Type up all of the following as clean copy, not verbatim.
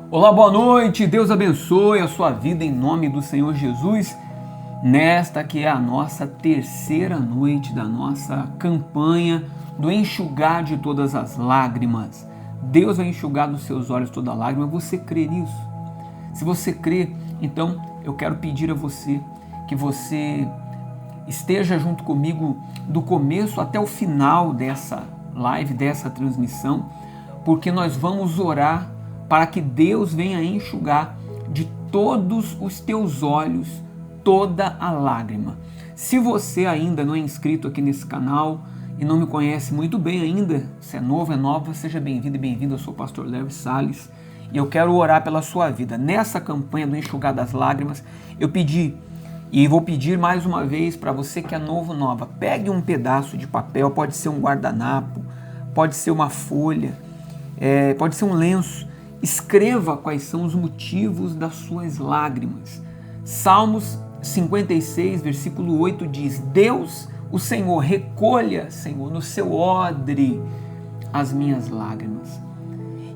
Olá, boa noite, Deus abençoe a sua vida em nome do Senhor Jesus, nesta que é a nossa terceira noite da nossa campanha do enxugar de todas as lágrimas. Deus vai enxugar dos seus olhos toda lágrima, você crê nisso? Se você crê, então eu quero pedir a você que você esteja junto comigo do começo até o final dessa live, dessa transmissão, porque nós vamos orar para que Deus venha enxugar de todos os teus olhos toda a lágrima. Se você ainda não é inscrito aqui nesse canal e não me conhece muito bem ainda, se é novo, é nova, seja bem-vindo e bem-vindo. Eu sou o pastor Léo Salles e eu quero orar pela sua vida. Nessa campanha do enxugar das lágrimas, eu pedi e vou pedir mais uma vez para você que é novo, nova, pegue um pedaço de papel, pode ser um guardanapo, pode ser uma folha, pode ser um lenço. Escreva quais são os motivos das suas lágrimas. Salmos 56, versículo 8 diz: Deus, o Senhor, recolha, Senhor, no seu odre as minhas lágrimas.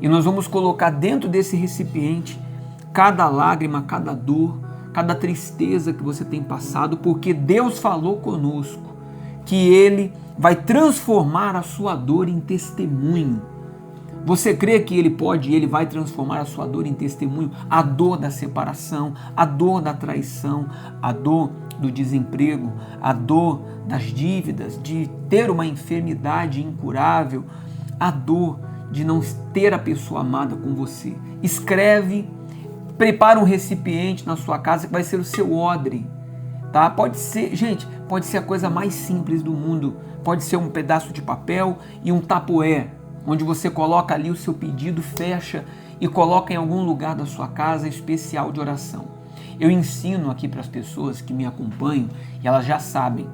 E nós vamos colocar dentro desse recipiente cada lágrima, cada dor, cada tristeza que você tem passado, porque Deus falou conosco que Ele vai transformar a sua dor em testemunho. Você crê que Ele pode e Ele vai transformar a sua dor em testemunho? A dor da separação, a dor da traição, a dor do desemprego, a dor das dívidas, de ter uma enfermidade incurável, a dor de não ter a pessoa amada com você. Escreve, prepara um recipiente na sua casa que vai ser o seu odre, tá? Pode ser, gente, pode ser a coisa mais simples do mundo. Pode ser um pedaço de papel e um tapoé, onde você coloca ali o seu pedido, fecha e coloca em algum lugar da sua casa especial de oração. Eu ensino aqui para as pessoas que me acompanham e elas já sabem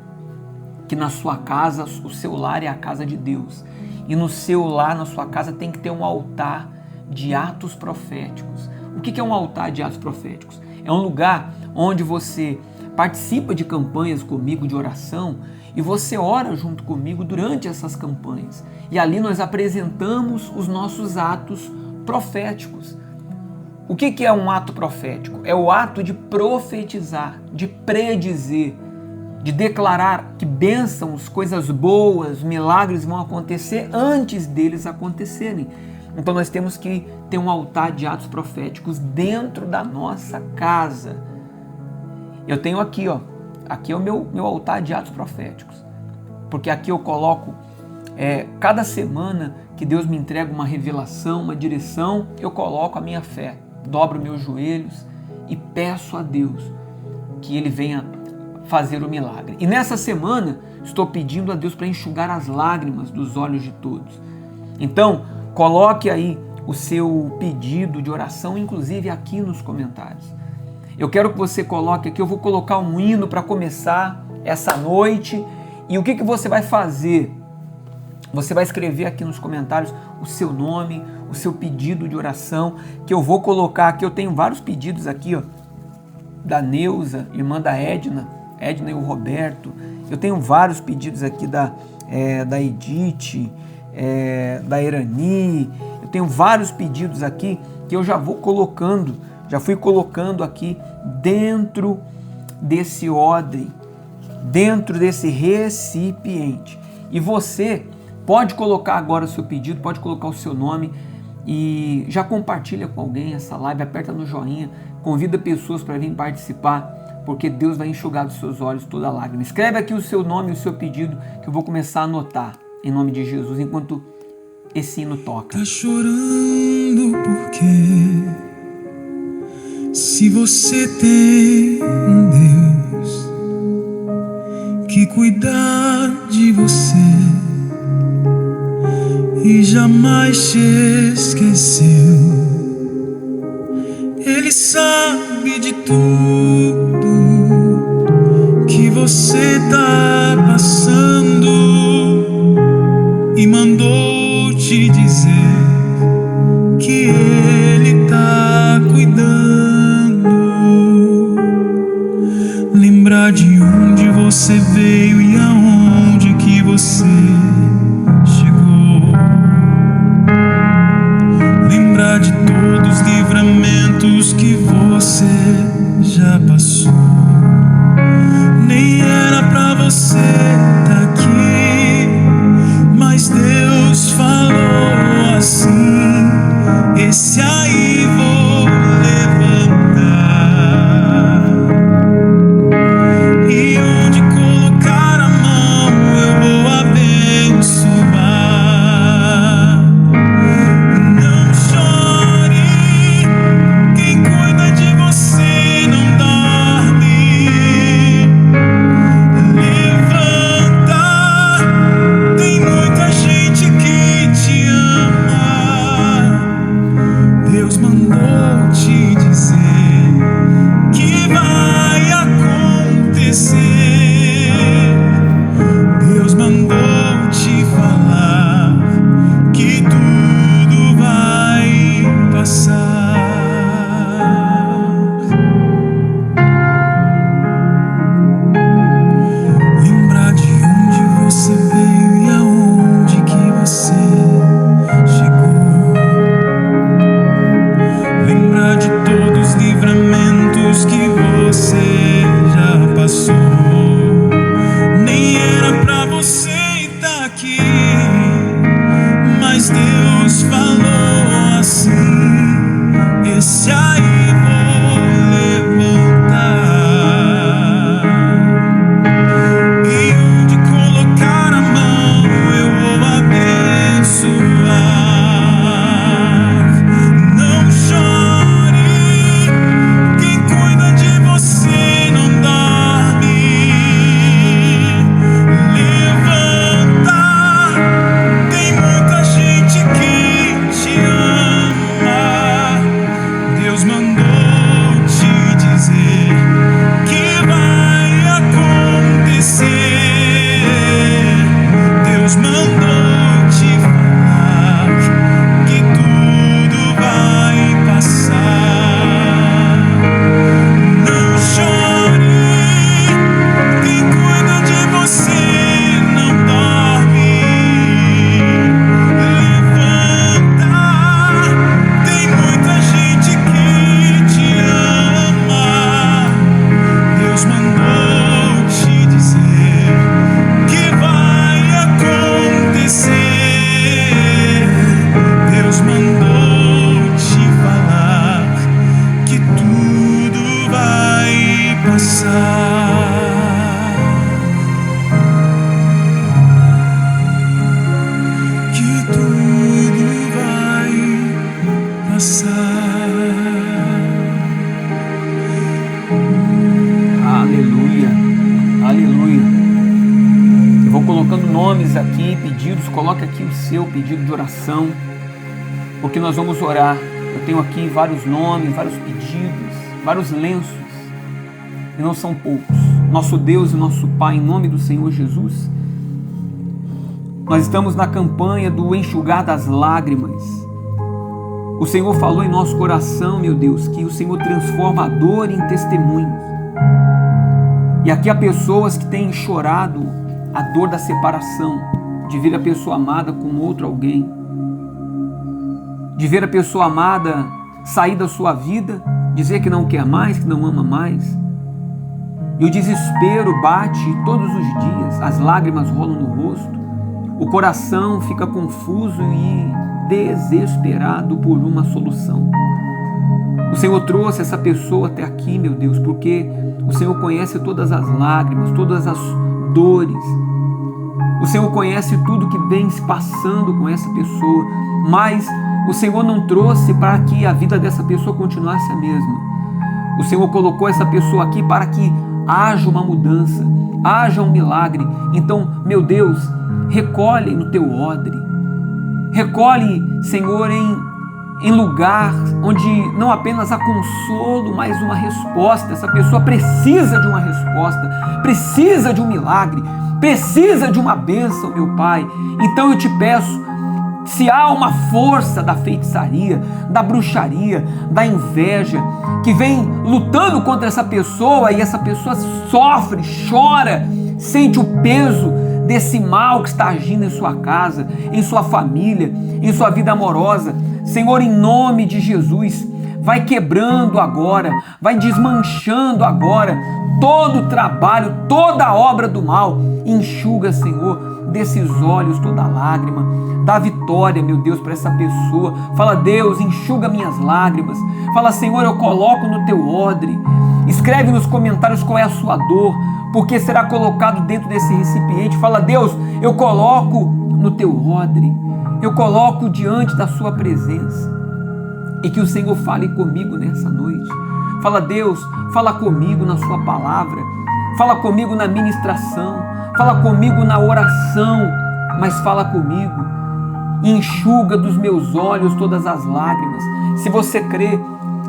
que na sua casa, o seu lar é a casa de Deus. E no seu lar, na sua casa, tem que ter um altar de atos proféticos. O que é um altar de atos proféticos? É um lugar onde você participa de campanhas comigo de oração e você ora junto comigo durante essas campanhas. E ali nós apresentamos os nossos atos proféticos. O que é um ato profético? É o ato de profetizar, de predizer, de declarar que bênçãos, coisas boas, milagres vão acontecer antes deles acontecerem. Então nós temos que ter um altar de atos proféticos dentro da nossa casa. Eu tenho aqui, ó, aqui é o meu altar de atos proféticos, porque aqui eu coloco cada semana que Deus me entrega uma revelação, uma direção, eu coloco a minha fé, dobro meus joelhos e peço a Deus que Ele venha fazer o milagre. E nessa semana estou pedindo a Deus para enxugar as lágrimas dos olhos de todos. Então, coloque aí o seu pedido de oração, inclusive aqui nos comentários. Eu quero que você coloque aqui, eu vou colocar um hino para começar essa noite. E o que você vai fazer? Você vai escrever aqui nos comentários o seu nome, o seu pedido de oração, que eu vou colocar aqui. Eu tenho vários pedidos aqui, ó, da Neuza, irmã da Edna e o Roberto. Eu tenho vários pedidos aqui da Edith, da Erani. Eu tenho vários pedidos aqui que eu já vou colocando, já fui colocando aqui dentro desse odre, dentro desse recipiente. E você pode colocar agora o seu pedido, pode colocar o seu nome e já compartilha com alguém essa live, aperta no joinha, convida pessoas para vir participar, porque Deus vai enxugar dos seus olhos toda lágrima. Escreve aqui o seu nome e o seu pedido que eu vou começar a anotar em nome de Jesus enquanto esse hino toca. Tá chorando porque se você tem um Deus que cuida de você e jamais te esqueceu, Ele sabe de tudo que você tá passando e mandou te dizer que Ele tá cuidando. Lembrar de onde você veio e aonde que você chegou. Lembrar de todos os livramentos livramentos que você já passou. Nem era pra você estar aqui, mas Deus falou assim: esse aí vou levantar, e onde colocar a mão eu vou abençoar. Não chore, quem cuida de você não dorme. Levanta, tem muita gente que te ama. Deus mandou te dizer que vai acontecer. Deus mandou te falar que tudo vai passar. Lembrar de onde você veio e aonde que você chegou. Lembrar de todos os livramentos que você já passou. Nem era pra você estar aqui, mas Deus falou assim: esse aí vou levantar, e onde colocar a mão eu vou abençoar. Não chore, quem cuida de você não dorme. Levanta, tem muita gente que te ama. Deus mandou te dizer que vai acontecer. Deus mandou te falar que tudo vai passar. Não chore, quem cuida de você não dorme. Levanta, tem muita gente que te ama. Deus mandou te dizer que vai acontecer. Deus mandou te falar que tudo vai passar. Que tudo vai passar. Aleluia, aleluia. Eu vou colocando nomes aqui, pedidos. Coloque aqui o seu pedido de oração, porque nós vamos orar. Eu tenho aqui vários nomes, vários pedidos, vários lenços, e não são poucos. Nosso Deus e nosso Pai, em nome do Senhor Jesus, nós estamos na campanha do enxugar das lágrimas. O Senhor falou em nosso coração, meu Deus, que o Senhor transforma a dor em testemunho. E aqui há pessoas que têm chorado a dor da separação, de ver a pessoa amada com outro alguém, de ver a pessoa amada sair da sua vida, dizer que não quer mais, que não ama mais. E o desespero bate todos os dias, as lágrimas rolam no rosto, o coração fica confuso e desesperado por uma solução. O Senhor trouxe essa pessoa até aqui, meu Deus, porque o Senhor conhece todas as lágrimas, todas as dores. O Senhor conhece tudo que vem se passando com essa pessoa, mas o Senhor não trouxe para que a vida dessa pessoa continuasse a mesma. O Senhor colocou essa pessoa aqui para que haja uma mudança, haja um milagre. Então, meu Deus, recolhe no teu odre, recolhe, Senhor, em lugar onde não apenas há consolo, mas uma resposta. Essa pessoa precisa de uma resposta, precisa de um milagre, precisa de uma bênção, meu Pai. Então eu te peço, se há uma força da feitiçaria, da bruxaria, da inveja, que vem lutando contra essa pessoa, e essa pessoa sofre, chora, sente o peso desse mal que está agindo em sua casa, em sua família, em sua vida amorosa, Senhor, em nome de Jesus, vai quebrando agora, vai desmanchando agora todo o trabalho, toda a obra do mal. Enxuga, Senhor, desses olhos toda lágrima. Dá vitória, meu Deus, para essa pessoa. Fala, Deus, enxuga minhas lágrimas. Fala, Senhor, eu coloco no teu odre. Escreve nos comentários qual é a sua dor, porque será colocado dentro desse recipiente. Fala, Deus, eu coloco no teu odre. Eu coloco diante da sua presença. E que o Senhor fale comigo nessa noite. Fala, Deus, fala comigo na sua palavra. Fala comigo na ministração. Fala comigo na oração. Mas fala comigo. Enxuga dos meus olhos todas as lágrimas. Se você crê,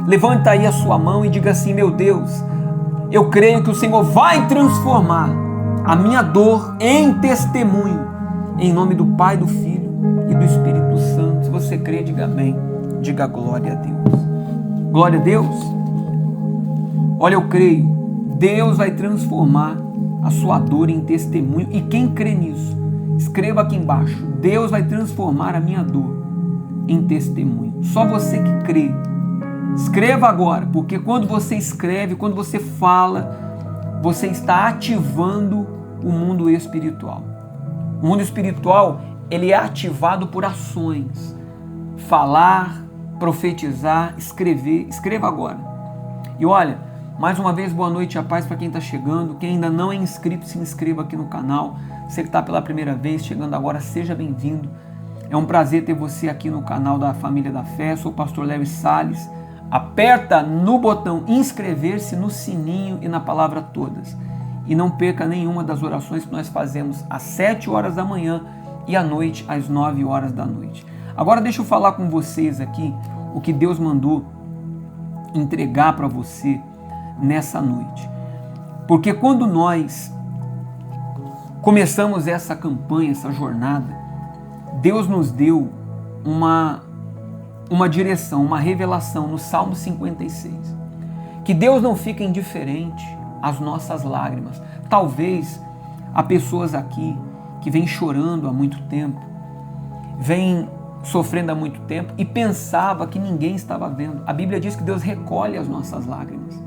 levanta aí a sua mão e diga assim: meu Deus, eu creio que o Senhor vai transformar a minha dor em testemunho. Em nome do Pai, do Filho e do Espírito Santo. Se você crê, diga amém. Diga glória a Deus. Glória a Deus. Olha, eu creio. Deus vai transformar a sua dor em testemunho. E quem crê nisso, escreva aqui embaixo: Deus vai transformar a minha dor em testemunho. Só você que crê. Escreva agora, porque quando você escreve, quando você fala, você está ativando o mundo espiritual. O mundo espiritual, ele é ativado por ações. Falar, profetizar, escrever. Escreva agora. E olha, mais uma vez, boa noite e a paz para quem está chegando. Quem ainda não é inscrito, se inscreva aqui no canal. Você que está pela primeira vez, chegando agora, seja bem-vindo. É um prazer ter você aqui no canal da Família da Fé. Sou o pastor Levis Salles. Aperta no botão inscrever-se, no sininho e na palavra todas. E não perca nenhuma das orações que nós fazemos às 7 horas da manhã e à noite às 9 horas da noite. Agora deixa eu falar com vocês aqui o que Deus mandou entregar para você nessa noite. Porque quando nós começamos essa campanha, essa jornada, Deus nos deu uma direção, uma revelação no Salmo 56. Que Deus não fica indiferente às nossas lágrimas. Talvez há pessoas aqui que vêm chorando há muito tempo, vêm sofrendo há muito tempo e pensava que ninguém estava vendo. A Bíblia diz que Deus recolhe as nossas lágrimas.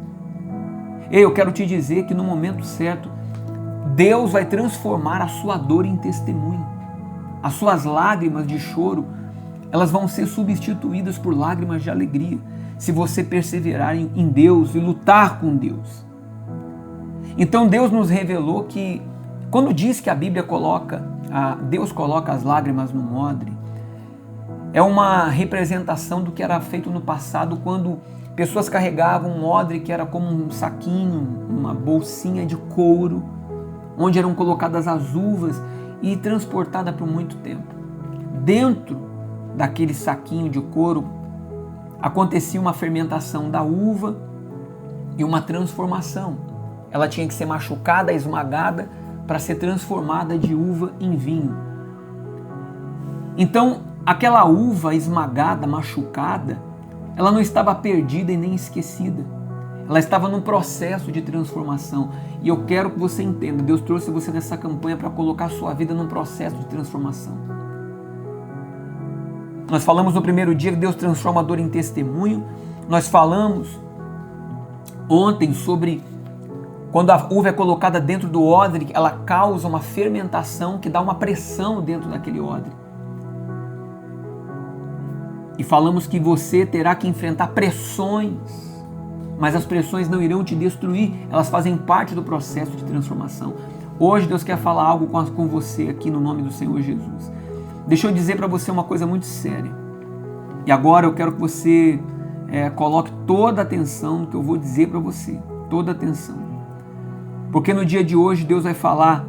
Eu quero te dizer que no momento certo, Deus vai transformar a sua dor em testemunho. As suas lágrimas de choro, elas vão ser substituídas por lágrimas de alegria, se você perseverar em Deus e lutar com Deus. Então Deus nos revelou que, quando diz que a Bíblia Deus coloca as lágrimas no odre, é uma representação do que era feito no passado, quando pessoas carregavam um odre que era como um saquinho, uma bolsinha de couro, onde eram colocadas as uvas e transportada por muito tempo. Dentro daquele saquinho de couro acontecia uma fermentação da uva e uma transformação. Ela tinha que ser machucada, esmagada, para ser transformada de uva em vinho. Então, aquela uva esmagada, machucada, ela não estava perdida e nem esquecida. Ela estava num processo de transformação. E eu quero que você entenda, Deus trouxe você nessa campanha para colocar a sua vida num processo de transformação. Nós falamos no primeiro dia que Deus transforma a dor em testemunho. Nós falamos ontem sobre quando a uva é colocada dentro do odre, ela causa uma fermentação que dá uma pressão dentro daquele odre. E falamos que você terá que enfrentar pressões, mas as pressões não irão te destruir, elas fazem parte do processo de transformação. Hoje Deus quer falar algo com você aqui no nome do Senhor Jesus. Deixa eu dizer para você uma coisa muito séria. E agora eu quero que você coloque toda a atenção no que eu vou dizer para você. Toda a atenção. Porque no dia de hoje Deus vai falar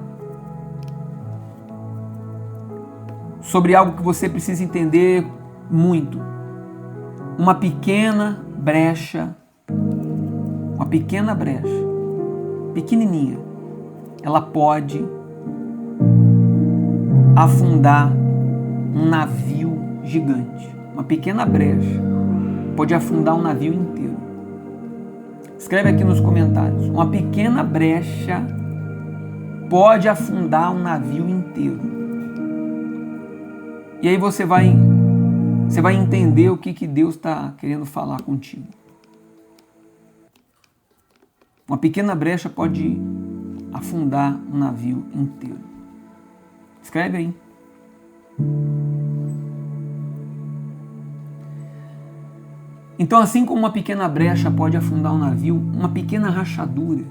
sobre algo que você precisa entender muito. Uma pequena brecha, pequenininha, ela pode afundar um navio gigante. Uma pequena brecha pode afundar um navio inteiro. Escreve aqui nos comentários. Uma pequena brecha pode afundar um navio inteiro. E aí você vai você vai entender o que Deus está querendo falar contigo. Uma pequena brecha pode afundar um navio inteiro. Escreve aí. Então, assim como uma pequena brecha pode afundar um navio, uma pequena rachadura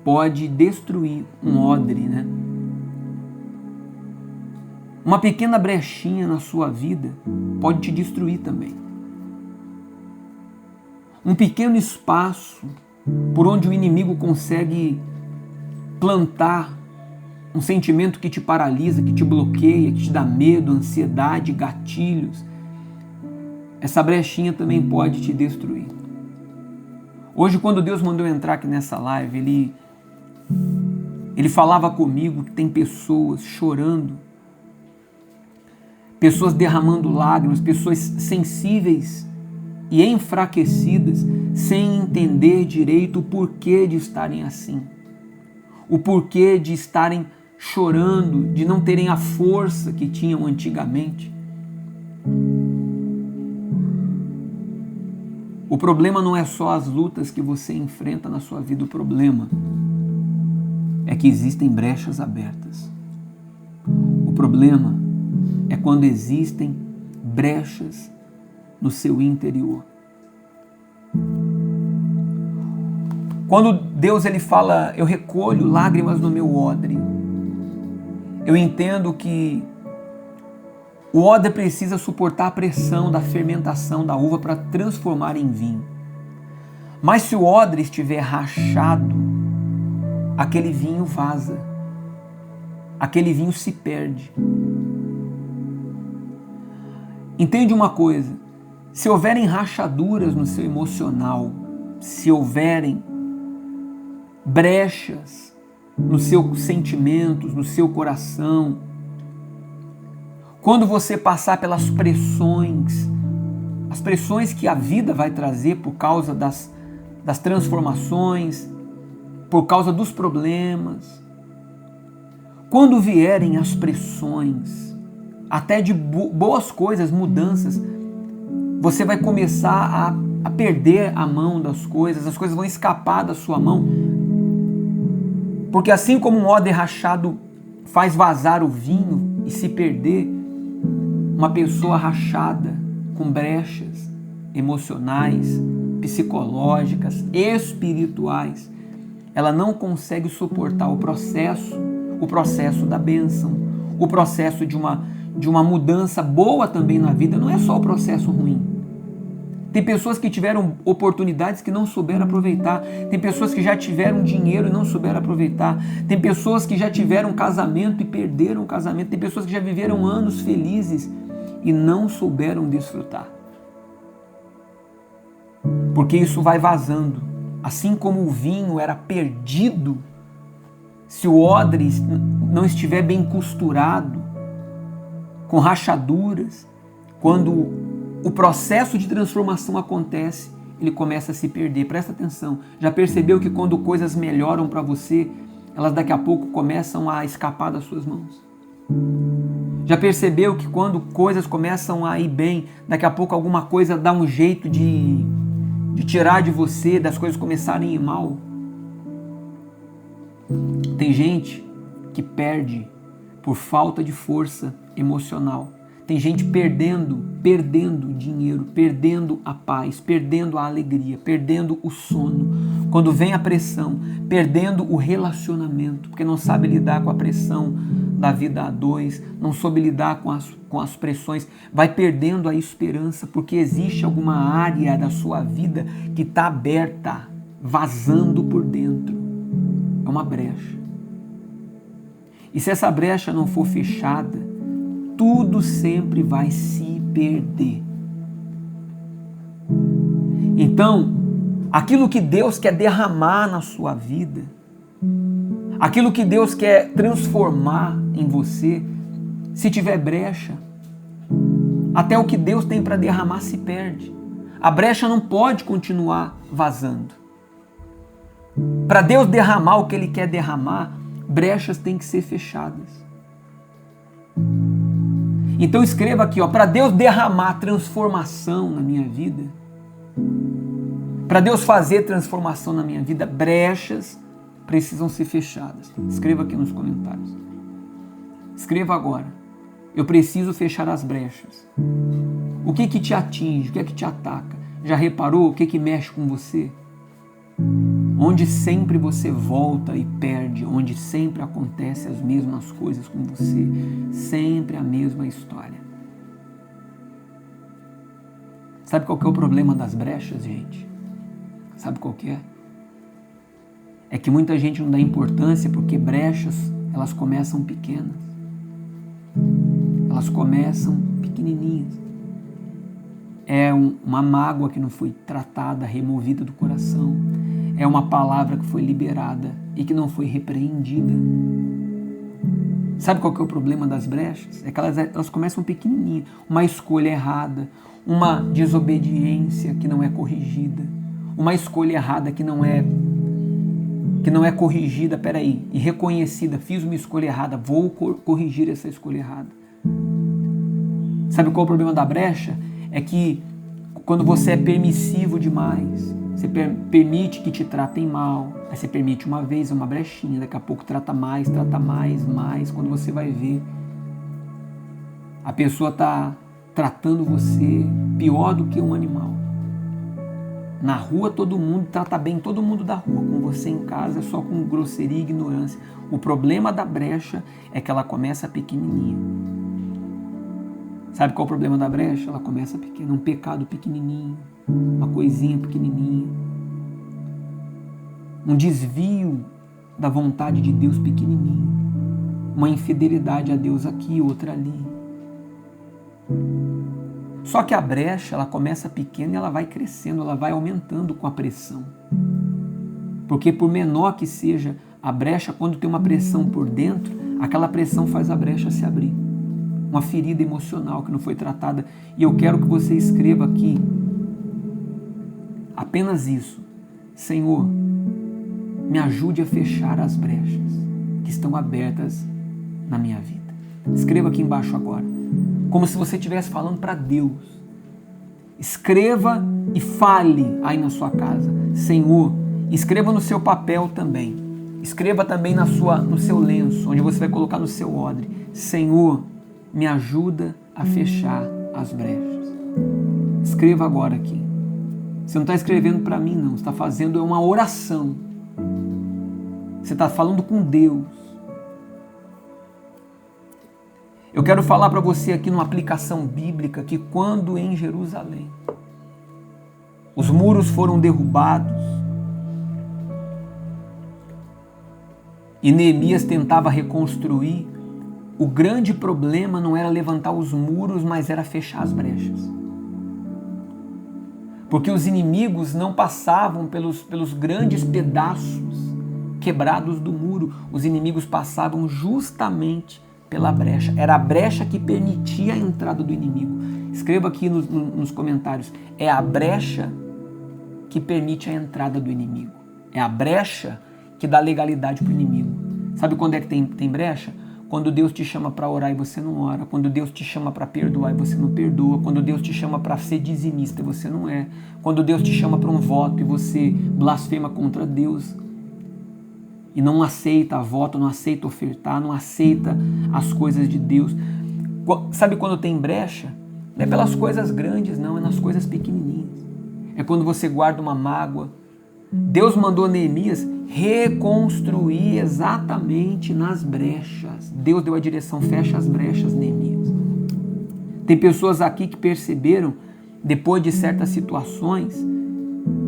pode destruir um odre, né? Uma pequena brechinha na sua vida pode te destruir também. Um pequeno espaço por onde o inimigo consegue plantar um sentimento que te paralisa, que te bloqueia, que te dá medo, ansiedade, gatilhos. Essa brechinha também pode te destruir. Hoje, quando Deus mandou eu entrar aqui nessa live, Ele falava comigo que tem pessoas chorando, pessoas derramando lágrimas, pessoas sensíveis e enfraquecidas, sem entender direito o porquê de estarem assim. O porquê de estarem chorando, de não terem a força que tinham antigamente. O problema não é só as lutas que você enfrenta na sua vida, o problema é que existem brechas abertas. O problema é quando existem brechas no seu interior. Quando Deus ele fala, eu recolho lágrimas no meu odre, eu entendo que o odre precisa suportar a pressão da fermentação da uva para transformar em vinho. Mas se o odre estiver rachado, aquele vinho vaza, aquele vinho se perde. Entende uma coisa? Se houverem rachaduras no seu emocional, se houverem brechas nos seus sentimentos, no seu coração, quando você passar pelas pressões, as pressões que a vida vai trazer por causa das transformações, por causa dos problemas, quando vierem as pressões, até de boas coisas, mudanças, você vai começar a perder a mão das coisas, as coisas vão escapar da sua mão, porque assim como um odre rachado faz vazar o vinho e se perder, uma pessoa rachada, com brechas emocionais, psicológicas, espirituais, ela não consegue suportar o processo da bênção, o processo de uma mudança boa também na vida, não é só o processo ruim. Tem pessoas que tiveram oportunidades que não souberam aproveitar. Tem pessoas que já tiveram dinheiro e não souberam aproveitar. Tem pessoas que já tiveram casamento e perderam o casamento. Tem pessoas que já viveram anos felizes e não souberam desfrutar. Porque isso vai vazando. Assim como o vinho era perdido, se o odre não estiver bem costurado, com rachaduras, quando o processo de transformação acontece, ele começa a se perder. Presta atenção. Já percebeu que quando coisas melhoram para você, elas daqui a pouco começam a escapar das suas mãos? Já percebeu que quando coisas começam a ir bem, daqui a pouco alguma coisa dá um jeito de tirar de você, das coisas começarem a ir mal? Tem gente que perde por falta de força emocional. Tem gente perdendo dinheiro, perdendo a paz, perdendo a alegria, perdendo o sono. Quando vem a pressão, perdendo o relacionamento, porque não sabe lidar com a pressão da vida a dois, não soube lidar com as pressões, vai perdendo a esperança, porque existe alguma área da sua vida que está aberta, vazando por dentro. É uma brecha. E se essa brecha não for fechada, tudo sempre vai se perder. Então, aquilo que Deus quer derramar na sua vida, aquilo que Deus quer transformar em você, se tiver brecha, até o que Deus tem para derramar se perde. A brecha não pode continuar vazando. Para Deus derramar o que Ele quer derramar, brechas têm que ser fechadas. Então escreva aqui, para Deus derramar transformação na minha vida, para Deus fazer transformação na minha vida, brechas precisam ser fechadas. Escreva aqui nos comentários. Escreva agora. Eu preciso fechar as brechas. O que te atinge? O que é que te ataca? Já reparou o que mexe com você? Onde sempre você volta e perde, onde sempre acontecem as mesmas coisas com você, sempre a mesma história. Sabe qual que é o problema das brechas, gente? Sabe qual que é? É que muita gente não dá importância porque brechas, elas começam pequenas. Elas começam pequenininhas. É uma mágoa que não foi tratada, removida do coração. É uma palavra que foi liberada e que não foi repreendida. Sabe qual que é o problema das brechas? É que elas começam pequenininhas. Uma escolha errada, uma desobediência que não é corrigida, uma escolha errada que não é corrigida, e reconhecida. Fiz uma escolha errada, vou corrigir essa escolha errada. Sabe qual é o problema da brecha? É que quando você é permissivo demais, você permite que te tratem mal, aí você permite uma vez, uma brechinha, daqui a pouco trata mais, quando você vai ver, a pessoa está tratando você pior do que um animal. Na rua todo mundo trata bem todo mundo da rua, com você em casa é só com grosseria e ignorância. O problema da brecha é que ela começa pequenininha. Sabe qual é o problema da brecha? Ela começa pequena, um pecado pequenininho, uma coisinha pequenininha, um desvio da vontade de Deus pequenininho, uma infidelidade a Deus aqui, outra ali. Só que a brecha, ela começa pequena e ela vai crescendo, ela vai aumentando com a pressão. Porque por menor que seja a brecha, quando tem uma pressão por dentro, aquela pressão faz a brecha se abrir. Uma ferida emocional que não foi tratada. E eu quero que você escreva aqui apenas isso. Senhor, me ajude a fechar as brechas que estão abertas na minha vida. Escreva aqui embaixo agora, como se você estivesse falando para Deus. Escreva e fale aí na sua casa. Senhor, escreva no seu papel também. Escreva também no seu lenço, onde você vai colocar no seu odre. Senhor, me ajuda a fechar as brechas. Escreva agora aqui. Você não está escrevendo para mim, não. Você está fazendo uma oração. Você está falando com Deus. Eu quero falar para você aqui numa aplicação bíblica que quando em Jerusalém os muros foram derrubados e Neemias tentava reconstruir, o grande problema não era levantar os muros, mas era fechar as brechas. Porque os inimigos não passavam pelos grandes pedaços quebrados do muro. Os inimigos passavam justamente pela brecha. Era a brecha que permitia a entrada do inimigo. Escreva aqui nos comentários. É a brecha que permite a entrada do inimigo. É a brecha que dá legalidade para o inimigo. Sabe quando é que tem brecha? Quando Deus te chama para orar e você não ora. Quando Deus te chama para perdoar e você não perdoa. Quando Deus te chama para ser dizimista e você não é. Quando Deus te chama para um voto e você blasfema contra Deus e não aceita voto, não aceita ofertar, não aceita as coisas de Deus. Sabe quando tem brecha? Não é pelas coisas grandes, não. É nas coisas pequenininhas. É quando você guarda uma mágoa. Deus mandou Neemias reconstruir exatamente nas brechas. Deus deu a direção, fecha as brechas, Neemias. Tem pessoas aqui que perceberam, depois de certas situações,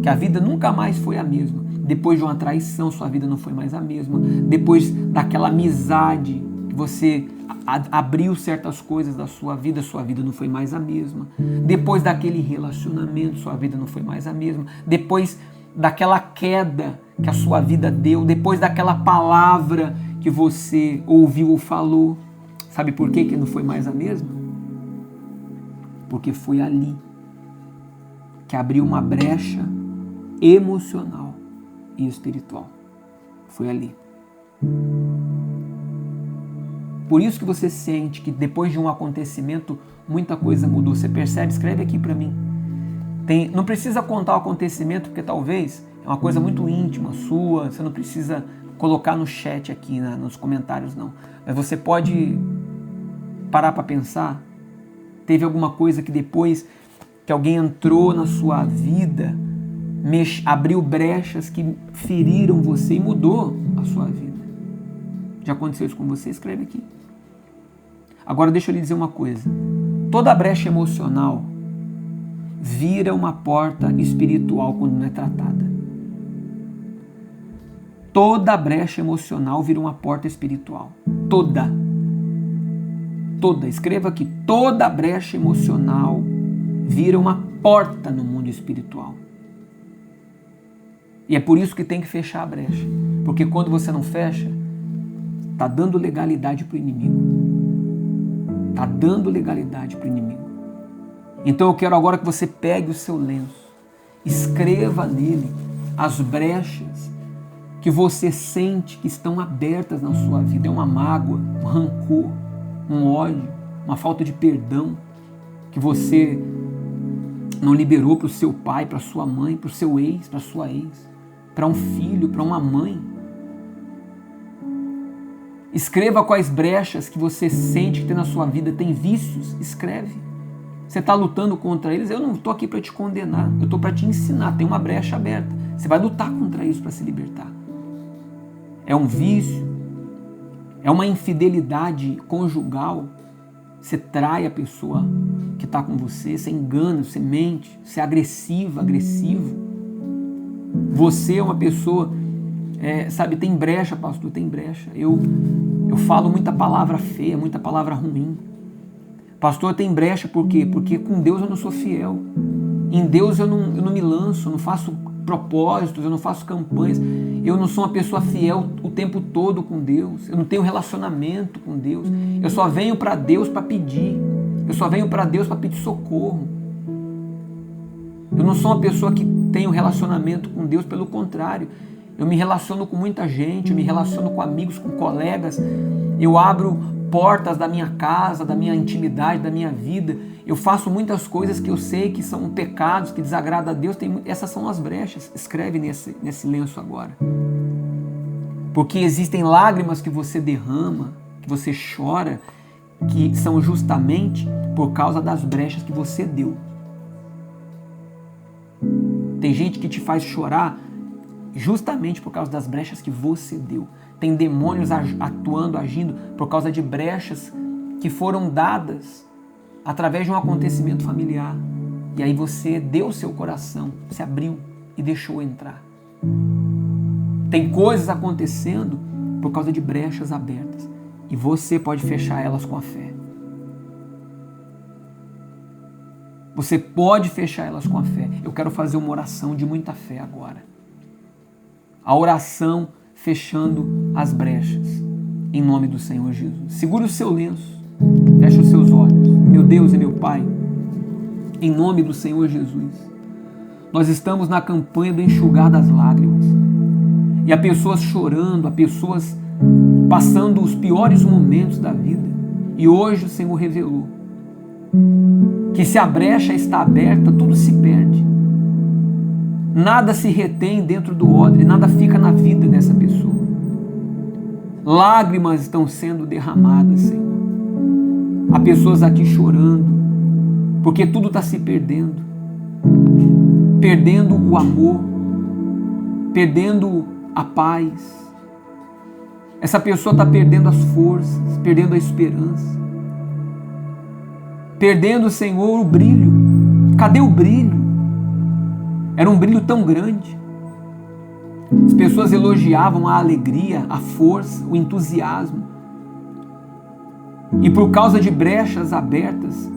que a vida nunca mais foi a mesma. Depois de uma traição, sua vida não foi mais a mesma. Depois daquela amizade que você abriu certas coisas da sua vida não foi mais a mesma. Depois daquele relacionamento, sua vida não foi mais a mesma. Depois daquela queda que a sua vida deu, depois daquela palavra que você ouviu ou falou, sabe por que não foi mais a mesma? Porque foi ali que abriu uma brecha emocional e espiritual. Foi ali. Por isso que você sente que depois de um acontecimento, muita coisa mudou. Você percebe? Escreve aqui para mim. Não precisa contar o acontecimento, porque talvez é uma coisa muito íntima sua, você não precisa colocar no chat aqui, nos comentários não. Mas você pode parar para pensar. Teve alguma coisa que depois que alguém entrou na sua vida, abriu brechas que feriram você e mudou a sua vida. Já aconteceu isso com você? Escreve aqui. Agora deixa eu lhe dizer uma coisa. Toda brecha emocional vira uma porta espiritual quando não é tratada. Toda brecha emocional vira uma porta espiritual. Toda. Escreva aqui. Toda brecha emocional vira uma porta no mundo espiritual. E é por isso que tem que fechar a brecha. Porque quando você não fecha, está dando legalidade para o inimigo. Está dando legalidade para o inimigo. Então eu quero agora que você pegue o seu lenço, escreva nele as brechas que você sente que estão abertas na sua vida. É uma mágoa, um rancor, um ódio, uma falta de perdão que você não liberou para o seu pai, para a sua mãe, para o seu ex, para a sua ex, para um filho, para uma mãe. Escreva quais brechas que você sente que tem na sua vida. Tem vícios? Escreve. Você está lutando contra eles? Eu não estou aqui para te condenar. Eu estou para te ensinar. Tem uma brecha aberta. Você vai lutar contra isso para se libertar. É um vício? É uma infidelidade conjugal? Você trai a pessoa que está com você, você engana, você mente, você é agressivo. Você é uma pessoa... tem brecha, pastor, tem brecha. Eu falo muita palavra feia, muita palavra ruim. Pastor, tem brecha por quê? Porque com Deus eu não sou fiel. Em Deus eu não me lanço, eu não faço propósitos, eu não faço campanhas. Eu não sou uma pessoa fiel o tempo todo com Deus. Eu não tenho relacionamento com Deus. Eu só venho para Deus para pedir. Eu só venho para Deus para pedir socorro. Eu não sou uma pessoa que tem um relacionamento com Deus, pelo contrário. Eu me relaciono com muita gente, eu me relaciono com amigos, com colegas, eu abro portas da minha casa, da minha intimidade, da minha vida, eu faço muitas coisas que eu sei que são pecados, que desagradam a Deus, essas são as brechas. Escreve nesse lenço agora. Porque existem lágrimas que você derrama, que você chora, que são justamente por causa das brechas que você deu. Tem gente que te faz chorar justamente por causa das brechas que você deu. Tem demônios atuando, agindo por causa de brechas que foram dadas através de um acontecimento familiar. E aí você deu o seu coração, se abriu e deixou entrar. Tem coisas acontecendo por causa de brechas abertas. E você pode fechar elas com a fé. Você pode fechar elas com a fé. Eu quero fazer uma oração de muita fé agora. A oração fechando as brechas, em nome do Senhor Jesus. Segure o seu lenço, feche os seus olhos. Meu Deus e meu Pai, em nome do Senhor Jesus, nós estamos na campanha do enxugar das lágrimas. E há pessoas chorando, há pessoas passando os piores momentos da vida. E hoje o Senhor revelou que se a brecha está aberta, tudo se perde. Nada se retém dentro do odre, nada fica na vida dessa pessoa. Lágrimas estão sendo derramadas, Senhor. Há pessoas aqui chorando, porque tudo está se perdendo. Perdendo o amor, perdendo a paz. Essa pessoa está perdendo as forças, perdendo a esperança. Perdendo, Senhor, o brilho. Cadê o brilho? Era um brilho tão grande. As pessoas elogiavam a alegria, a força, o entusiasmo. E por causa de brechas abertas,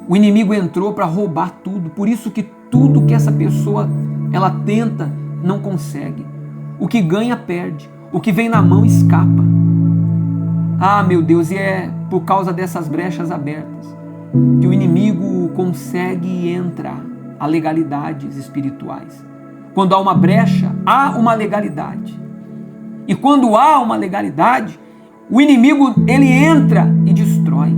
o inimigo entrou para roubar tudo. Por isso que tudo que essa pessoa ela tenta, não consegue. O que ganha, perde. O que vem na mão, escapa. Ah, meu Deus, e é por causa dessas brechas abertas que o inimigo consegue entrar a legalidades espirituais. Quando há uma brecha, há uma legalidade. E quando há uma legalidade, O inimigo, ele entra e destrói.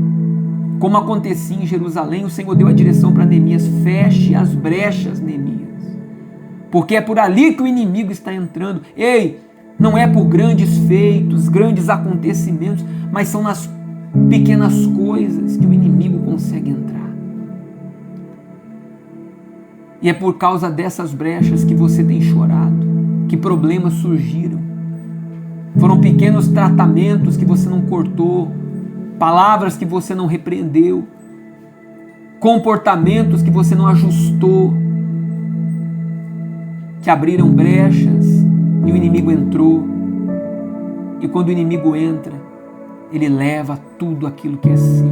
Como acontecia em Jerusalém, o Senhor deu a direção para Neemias: feche as brechas, Neemias, porque é por ali que o inimigo está entrando. Ei, não é por grandes feitos, grandes acontecimentos, mas são nas pequenas coisas que o inimigo consegue entrar. E é por causa dessas brechas que você tem chorado, que problemas surgiram. Foram pequenos tratamentos que você não cortou, palavras que você não repreendeu, comportamentos que você não ajustou, que abriram brechas e o inimigo entrou. E quando o inimigo entra, ele leva tudo aquilo que é seu.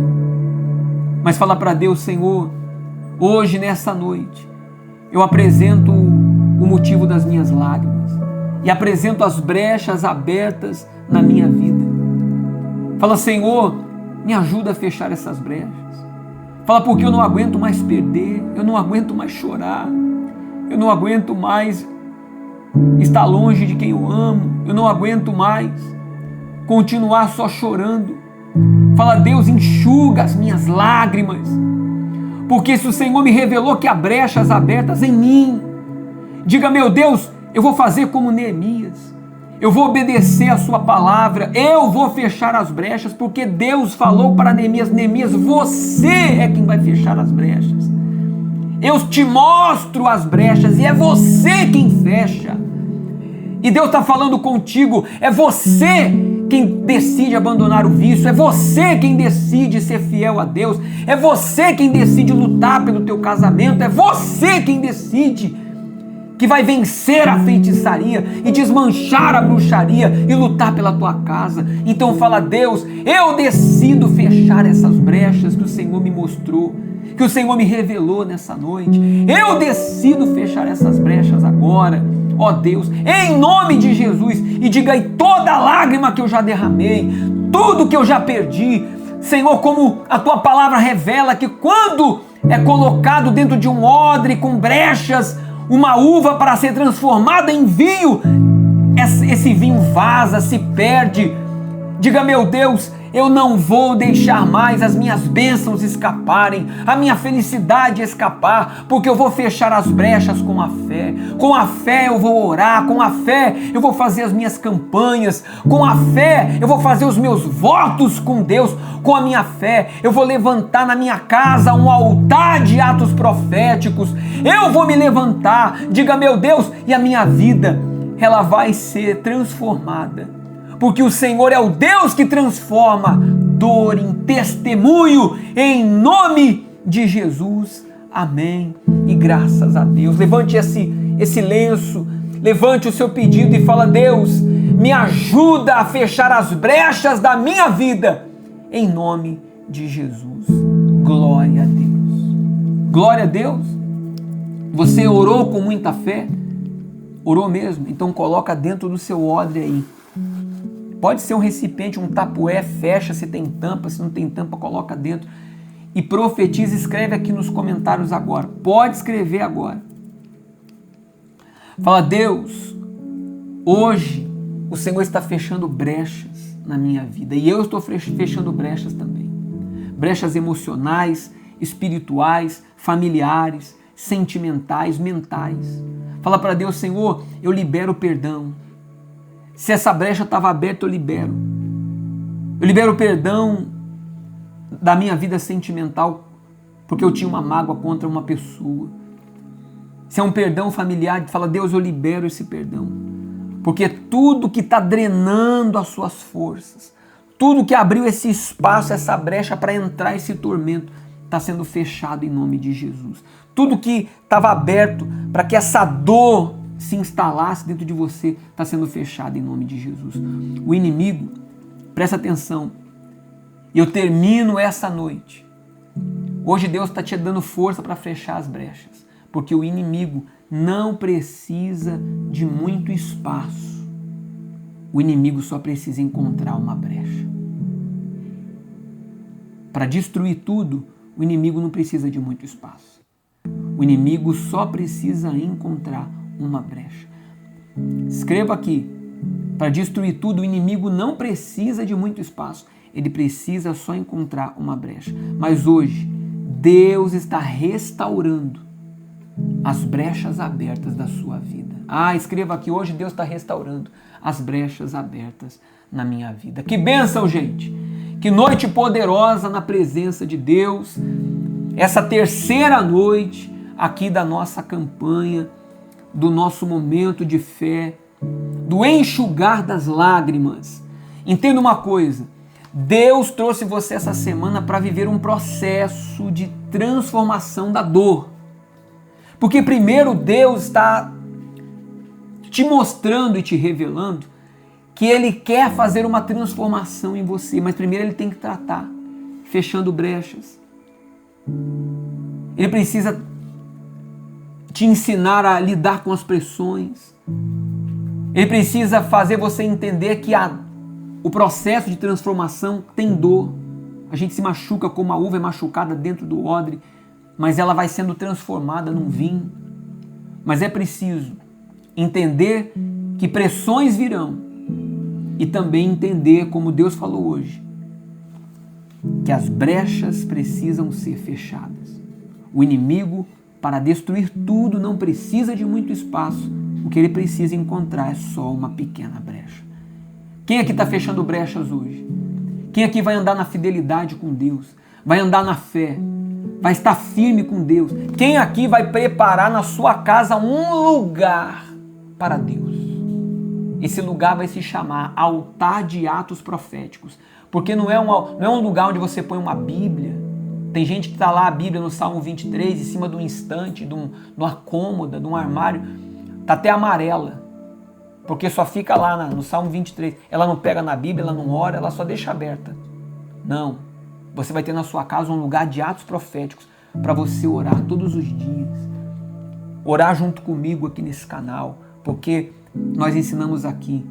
Mas fala para Deus: Senhor, hoje, nessa noite, eu apresento o motivo das minhas lágrimas e apresento as brechas abertas na minha vida. Fala: Senhor, me ajuda a fechar essas brechas. Fala: porque eu não aguento mais perder, eu não aguento mais chorar, eu não aguento mais estar longe de quem eu amo, eu não aguento mais continuar só chorando. Fala: Deus, enxuga as minhas lágrimas, porque se o Senhor me revelou que há brechas abertas em mim, diga: meu Deus, eu vou fazer como Neemias, eu vou obedecer a sua palavra, eu vou fechar as brechas, porque Deus falou para Neemias: Neemias, você é quem vai fechar as brechas. Eu te mostro as brechas e é você quem fecha. E Deus está falando contigo: é você quem decide abandonar o vício, é você quem decide ser fiel a Deus, é você quem decide lutar pelo teu casamento, é você quem decide que vai vencer a feitiçaria e desmanchar a bruxaria e lutar pela tua casa. Então fala: Deus, eu decido fechar essas brechas que o Senhor me mostrou, que o Senhor me revelou nessa noite. Eu decido fechar essas brechas agora, ó Deus, em nome de Jesus. E diga aí toda lágrima que eu já derramei, tudo que eu já perdi, Senhor, como a tua palavra revela que quando é colocado dentro de um odre com brechas, uma uva para ser transformada em vinho, esse vinho vaza, se perde. Diga: meu Deus, eu não vou deixar mais as minhas bênçãos escaparem, a minha felicidade escapar, porque eu vou fechar as brechas com a fé. Com a fé eu vou orar, com a fé eu vou fazer as minhas campanhas, com a fé eu vou fazer os meus votos com Deus, com a minha fé eu vou levantar na minha casa um altar de atos proféticos, eu vou me levantar. Diga: meu Deus, e a minha vida, ela vai ser transformada, porque o Senhor é o Deus que transforma dor em testemunho, em nome de Jesus. Amém. E graças a Deus. Levante esse lenço, levante o seu pedido e fala: Deus, me ajuda a fechar as brechas da minha vida, em nome de Jesus. Glória a Deus. Glória a Deus. Você orou com muita fé? Orou mesmo? Então coloca dentro do seu odre aí. Pode ser um recipiente, um tapué, fecha se tem tampa, se não tem tampa, coloca dentro. E profetiza, escreve aqui nos comentários agora. Pode escrever agora. Fala: Deus, hoje o Senhor está fechando brechas na minha vida. E eu estou fechando brechas também. Brechas emocionais, espirituais, familiares, sentimentais, mentais. Fala para Deus: Senhor, eu libero o perdão. Se essa brecha estava aberta, eu libero. Eu libero o perdão da minha vida sentimental, porque eu tinha uma mágoa contra uma pessoa. Se é um perdão familiar, fala: Deus, eu libero esse perdão. Porque tudo que está drenando as suas forças, tudo que abriu esse espaço, essa brecha para entrar esse tormento, está sendo fechado em nome de Jesus. Tudo que estava aberto para que essa dor se instalasse dentro de você, está sendo fechado em nome de Jesus. O inimigo, presta atenção, eu termino essa noite. Hoje Deus está te dando força para fechar as brechas, porque o inimigo não precisa de muito espaço. O inimigo só precisa encontrar uma brecha. Para destruir tudo, o inimigo não precisa de muito espaço. O inimigo só precisa encontrar uma brecha. Escreva aqui: Para destruir tudo, o inimigo não precisa de muito espaço. Ele precisa só encontrar uma brecha. Mas hoje, Deus está restaurando as brechas abertas da sua vida. Escreva aqui, hoje Deus está restaurando as brechas abertas na minha vida. Que bênção, gente! Que noite poderosa na presença de Deus. Essa terceira noite aqui da nossa campanha, do nosso momento de fé, do enxugar das lágrimas. Entenda uma coisa, Deus trouxe você essa semana para viver um processo de transformação da dor. Porque primeiro Deus está te mostrando e te revelando que Ele quer fazer uma transformação em você, mas primeiro Ele tem que tratar, fechando brechas. Ele precisa te ensinar a lidar com as pressões. Ele precisa fazer você entender que o processo de transformação tem dor. A gente se machuca como a uva é machucada dentro do odre, mas ela vai sendo transformada num vinho. Mas é preciso entender que pressões virão e também entender, como Deus falou hoje, que as brechas precisam ser fechadas. O inimigo, para destruir tudo, não precisa de muito espaço. O que ele precisa encontrar é só uma pequena brecha. Quem aqui está fechando brechas hoje? Quem aqui vai andar na fidelidade com Deus? Vai andar na fé? Vai estar firme com Deus? Quem aqui vai preparar na sua casa um lugar para Deus? Esse lugar vai se chamar Altar de Atos Proféticos. Porque não é um lugar onde você põe uma Bíblia. Tem gente que está lá a Bíblia no Salmo 23, em cima de um estante, de uma cômoda, de um armário. Está até amarela. Porque só fica lá no Salmo 23. Ela não pega na Bíblia, ela não ora, ela só deixa aberta. Não. Você vai ter na sua casa um lugar de atos proféticos para você orar todos os dias. Orar junto comigo aqui nesse canal. Porque nós ensinamos aqui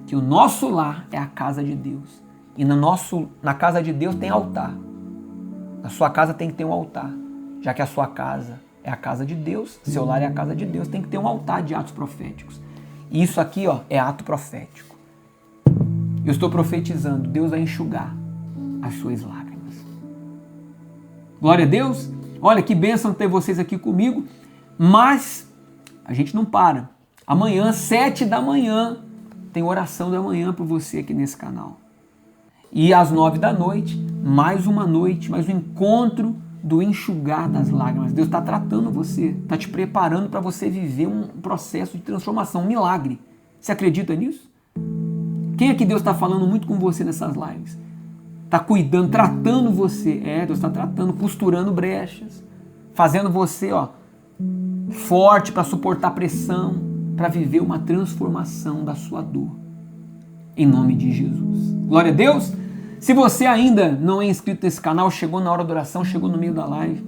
que o nosso lar é a casa de Deus. E na casa de Deus tem altar. Na sua casa tem que ter um altar. Já que a sua casa é a casa de Deus, seu lar é a casa de Deus, tem que ter um altar de atos proféticos. E isso aqui é ato profético. Eu estou profetizando, Deus vai enxugar as suas lágrimas. Glória a Deus. Olha, que bênção ter vocês aqui comigo. Mas a gente não para. Amanhã, 7 da manhã, tem oração da manhã para você aqui nesse canal. E às 9 da noite, mais uma noite, mais um encontro do enxugar das lágrimas. Deus está tratando você, está te preparando para você viver um processo de transformação, um milagre. Você acredita nisso? Quem é que Deus está falando muito com você nessas lives? Está cuidando, tratando você. Deus está tratando, costurando brechas, fazendo você forte para suportar pressão, para viver uma transformação da sua dor. Em nome de Jesus. Glória a Deus. Se você ainda não é inscrito nesse canal, chegou na hora da oração, chegou no meio da live,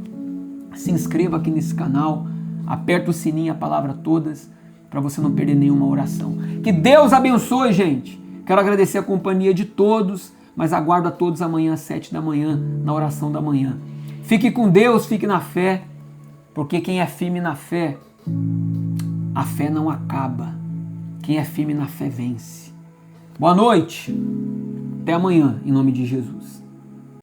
se inscreva aqui nesse canal, aperta o sininho, a palavra todas, para você não perder nenhuma oração. Que Deus abençoe, gente. Quero agradecer a companhia de todos, mas aguardo a todos amanhã às 7 da manhã, na oração da manhã. Fique com Deus, fique na fé, porque quem é firme na fé, a fé não acaba. Quem é firme na fé vence. Boa noite. Até amanhã, em nome de Jesus.